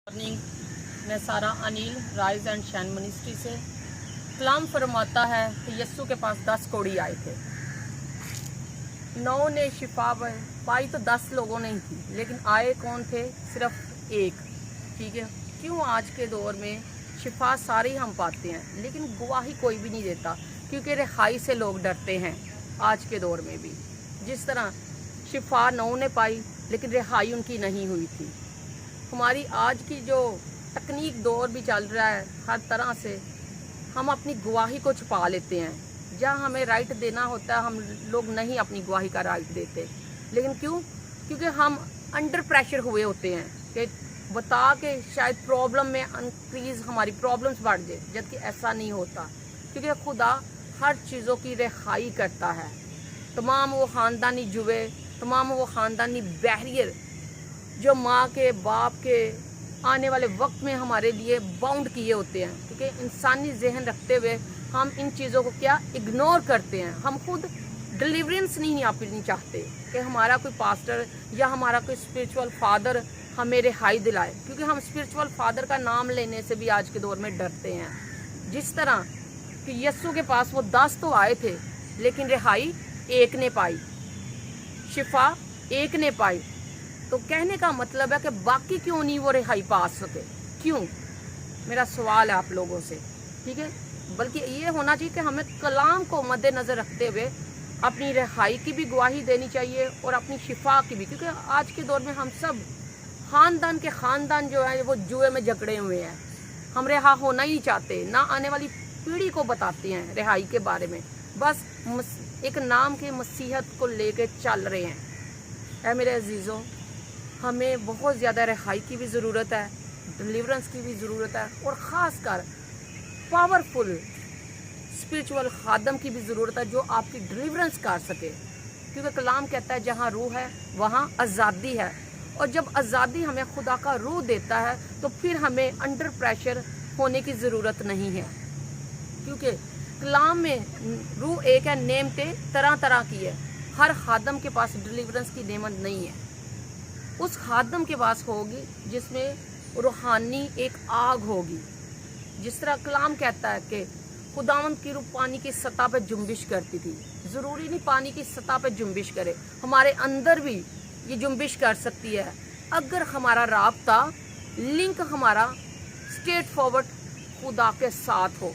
Morning. मैं सारा Anil rise and शैन ministry से। कलाम फरमाता है कि यस्सु के पास 10 कोढ़ी आए थे, 9 ने शिफा पाई तो 10 लोगों ने ही थी, लेकिन आए कौन थे? सिर्फ एक। ठीक है, क्यों आज के दौर में शिफा सारे ही हम पाते हैं लेकिन गवाही कोई भी नहीं देता, क्योंकि रिहाई से लोग डरते हैं। आज के दौर में भी जिस तरह शिफा 9 ने पाई लेकिन रिहाई उनकी नहीं हुई थी। हमारी आज की जो तकनीक दौर भी चल रहा है, हर तरह से हम अपनी गवाही को छुपा लेते हैं। जहाँ हमें राइट देना होता है हम लोग नहीं अपनी गवाही का राइट देते। लेकिन क्यों? क्योंकि हम अंडर प्रेशर हुए होते हैं कि बता के शायद प्रॉब्लम में इंक्रीज हमारी प्रॉब्लम्स बढ़ जाए, जबकि ऐसा नहीं होता, क्योंकि खुदा हर चीज़ों की रिहाई करता है। तमाम वो ख़ानदानी जुए, तमाम वो ख़ानदानी बैरियर जो माँ के बाप के आने वाले वक्त में हमारे लिए बाउंड किए होते हैं, क्योंकि इंसानी जहन रखते हुए हम इन चीज़ों को क्या इग्नोर करते हैं। हम खुद डिलीवरेंस नहीं अपनी चाहते कि हमारा कोई पास्टर या हमारा कोई स्पिरिचुअल फादर हमें रिहाई दिलाए, क्योंकि हम स्पिरिचुअल फादर का नाम लेने से भी आज के दौर में डरते हैं। जिस तरह कि यस्सु के पास वो 10 तो आए थे लेकिन रिहाई एक ने पाई, शिफा एक ने पाई। तो कहने का मतलब है कि बाकी क्यों नहीं वो रिहाई पा सके? क्यों? मेरा सवाल है आप लोगों से। ठीक है, बल्कि ये होना चाहिए कि हमें कलाम को मद्देनज़र रखते हुए अपनी रिहाई की भी गवाही देनी चाहिए और अपनी शिफा की भी, क्योंकि आज के दौर में हम सब ख़ानदान के ख़ानदान जो है वो जुए में जकड़े हुए हैं। हम रिहा होना ही चाहते ना, आने वाली पीढ़ी को बताते हैं रिहाई के बारे में, बस एक नाम के मसीहत को लेके चल रहे हैं। ऐ मेरे अजीज़ों, हमें बहुत ज़्यादा रिहाई की भी ज़रूरत है, डिलीवरेंस की भी ज़रूरत है, और ख़ास कर पावरफुल स्पिरिचुअल खादम की भी ज़रूरत है जो आपकी डिलीवरेंस कर सके। क्योंकि कलाम कहता है जहाँ रूह है वहाँ आज़ादी है, और जब आज़ादी हमें खुदा का रूह देता है तो फिर हमें अंडर प्रेशर होने की ज़रूरत नहीं है। क्योंकि कलाम में रूह एक है, नेमते तरह तरह की है। हर खादम के पास डिलीवरेंस की नेमत नहीं है। उस खादम के पास होगी जिसमें रूहानी एक आग होगी। जिस तरह कलाम कहता है कि खुदावंद की रूह पानी की सतह पर जुम्बिश करती थी। ज़रूरी नहीं पानी की सतह पर जुम्बिश करे, हमारे अंदर भी ये जुम्बिश कर सकती है अगर हमारा राब्ता लिंक हमारा स्ट्रेट फॉरवर्ड खुदा के साथ हो।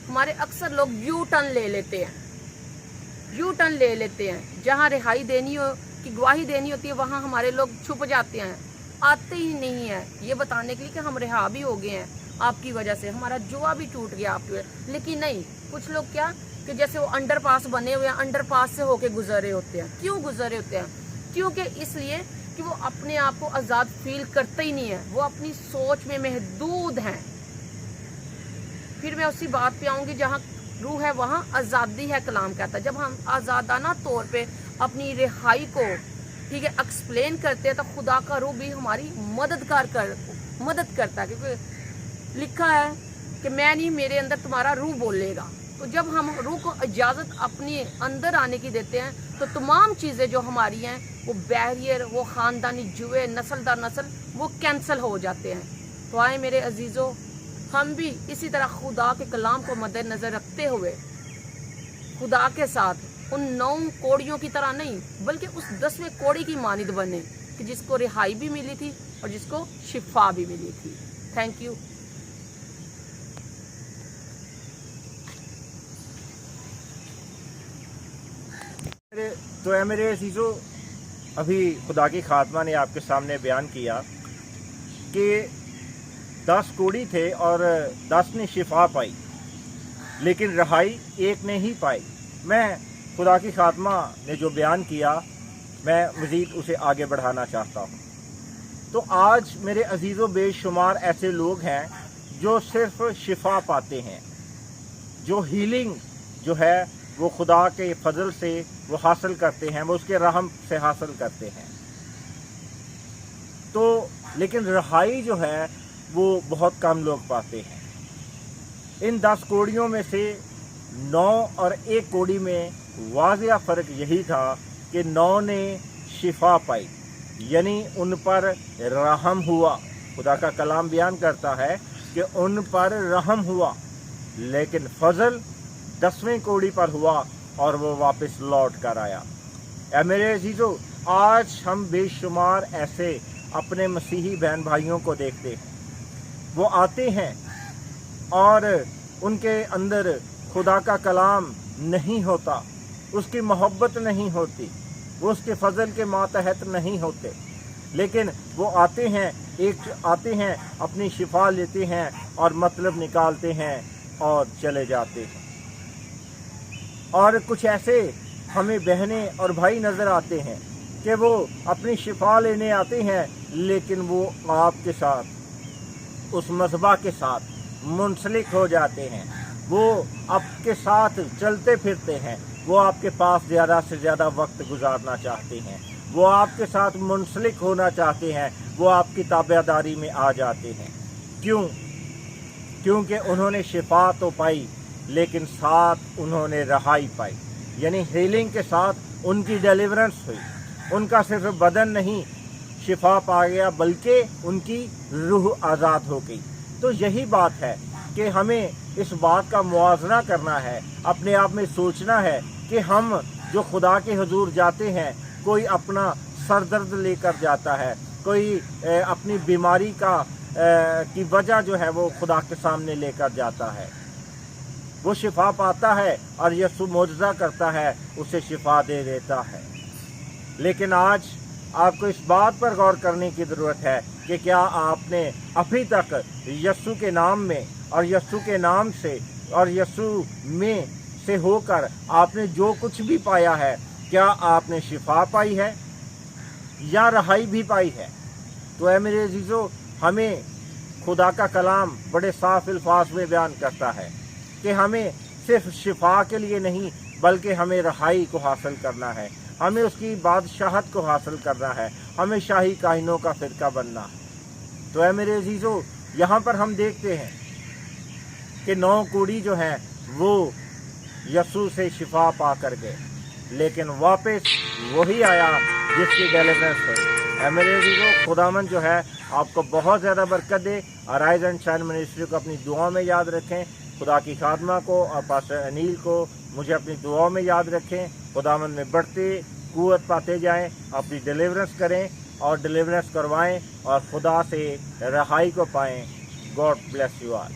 हमारे अक्सर लोग यू टर्न ले लेते हैं, जहाँ रिहाई देनी हो की गवाही देनी होती है वहाँ हमारे लोग छुप जाते हैं, आते ही नहीं है ये बताने के लिए कि हम रिहा भी हो गए हैं आपकी वजह से, हमारा जुआ भी टूट गया आपकी वजह। लेकिन नहीं, कुछ लोग क्या कि जैसे वो अंडरपास बने हुए हैं, अंडरपास से होके गुजरे होते हैं। क्यों गुजरे होते हैं? क्योंकि इसलिए कि वो अपने आप को आज़ाद फील करते ही नहीं है, वो अपनी सोच में महदूद हैं। फिर मैं उसी बात पे आऊँगी, जहाँ रूह है वहाँ आज़ादी है। कलाम कहता है जब हम आज़ादाना तौर पे अपनी रिहाई को ठीक है एक्सप्लेन करते हैं तो खुदा का रूह भी हमारी मदद करता है, क्योंकि लिखा है कि मैं नहीं, मेरे अंदर तुम्हारा रूह बोलेगा। तो जब हम रूह को इजाज़त अपने अंदर आने की देते हैं तो तमाम चीज़ें जो हमारी हैं वो बैरियर, वो ख़ानदानी जुए नस्ल दर नस्ल वो कैंसिल हो जाते हैं। तो आए मेरे अजीज़ों, हम भी इसी तरह खुदा के कलाम को मद्देनज़र रखते हुए खुदा के साथ उन 9 कोड़ियों की तरह नहीं, बल्कि उस 10वें कोड़ी की मानिद बने कि जिसको रिहाई भी मिली थी और जिसको शिफा भी मिली थी। Thank you. तो है मेरे अजीज़ों, अभी खुदा की खात्मा ने आपके सामने बयान किया कि 10 कोड़ी थे और 10 ने शिफा पाई, लेकिन रिहाई एक ने ही पाई। मैं खुदा की खात्मा ने जो बयान किया मैं मज़ीद उसे आगे बढ़ाना चाहता हूँ। तो आज मेरे अजीज़ों बेशुमार ऐसे लोग हैं जो सिर्फ शिफा पाते हैं, जो हीलिंग जो है वो खुदा के फजल से वो हासिल करते हैं, वो उसके रहम से हासिल करते हैं। तो लेकिन रिहाई जो है वो बहुत कम लोग पाते हैं। इन 10 कोड़ियों में से 9 और 1 कोड़ी में वाज़िया फ़र्क यही था कि 9 ने शिफा पाई, यानी उन पर रहम हुआ, खुदा का कलाम बयान करता है कि उन पर रहम हुआ, लेकिन फजल 10वें कोड़ी पर हुआ और वो वापस लौट कर आया। ऐ मेरे अजीजों, आज हम बेशुमार ऐसे अपने मसीही बहन भाइयों को देखते हैं, वो आते हैं और उनके अंदर खुदा का कलाम नहीं होता, उसकी मोहब्बत नहीं होती, वो उसके फजल के मातहत नहीं होते, लेकिन वो आते हैं अपनी शिफा लेते हैं और मतलब निकालते हैं और चले जाते हैं। और कुछ ऐसे हमें बहनें और भाई नज़र आते हैं कि वो अपनी शिफा लेने आते हैं, लेकिन वो आपके साथ उस मज़हबा के साथ मुंसलिक हो जाते हैं, वो आपके साथ चलते फिरते हैं, वो आपके पास ज़्यादा से ज़्यादा वक्त गुजारना चाहते हैं, वो आपके साथ मुंसलिक होना चाहते हैं, वो आपकी ताबेदारी में आ जाते हैं। क्यों? क्योंकि उन्होंने शिफा तो पाई, लेकिन साथ उन्होंने रहाई पाई, यानी हीलिंग के साथ उनकी डिलीवरेंस हुई। उनका सिर्फ बदन नहीं शिफा पा गया, बल्कि उनकी रूह आज़ाद हो गई। तो यही बात है कि हमें इस बात का मुआवजा करना है, अपने आप में सोचना है कि हम जो खुदा के हुजूर जाते हैं, कोई अपना सर दर्द लेकर जाता है, कोई अपनी बीमारी की वजह जो है वो खुदा के सामने लेकर जाता है, वो शिफा पाता है और यीशु मौजज़ा करता है, उसे शिफा दे देता है। लेकिन आज आपको इस बात पर गौर करने की ज़रूरत है कि क्या आपने अभी तक यीशु के नाम में और यीशु के नाम से और यीशु में से होकर आपने जो कुछ भी पाया है, क्या आपने शिफा पाई है या रहाई भी पाई है? तो ऐ मेरे अजीज़ों, हमें खुदा का कलाम बड़े साफ अल्फाज में बयान करता है कि हमें सिर्फ शिफा के लिए नहीं, बल्कि हमें रहाई को हासिल करना है, हमें उसकी बादशाहत को हासिल करना है, हमें शाही काहिनों का फ़िरका बनना है। तो ऐ मेरे अजीज़ों, यहाँ पर हम देखते हैं कि 9 कुड़ी जो हैं वो यीशु से शिफा पा कर गए, लेकिन वापस वही आया जिसकी डिलीवरेंस हुई। ऐ मेरे अजीज़ों, खुदावंद जो है आपको बहुत ज़्यादा बरकत दे। राइज एंड शाइन मिनिस्ट्री को अपनी दुआ में याद रखें, खुदा की खादमा को और पास्टर अनिल को मुझे अपनी दुआओं में याद रखें। खुदावंद में बढ़ते कुव्वत पाते जाएं, अपनी डिलीवरेंस करें और डिलीवरेंस करवाएं और खुदा से रहाई को पाएं। God bless you all.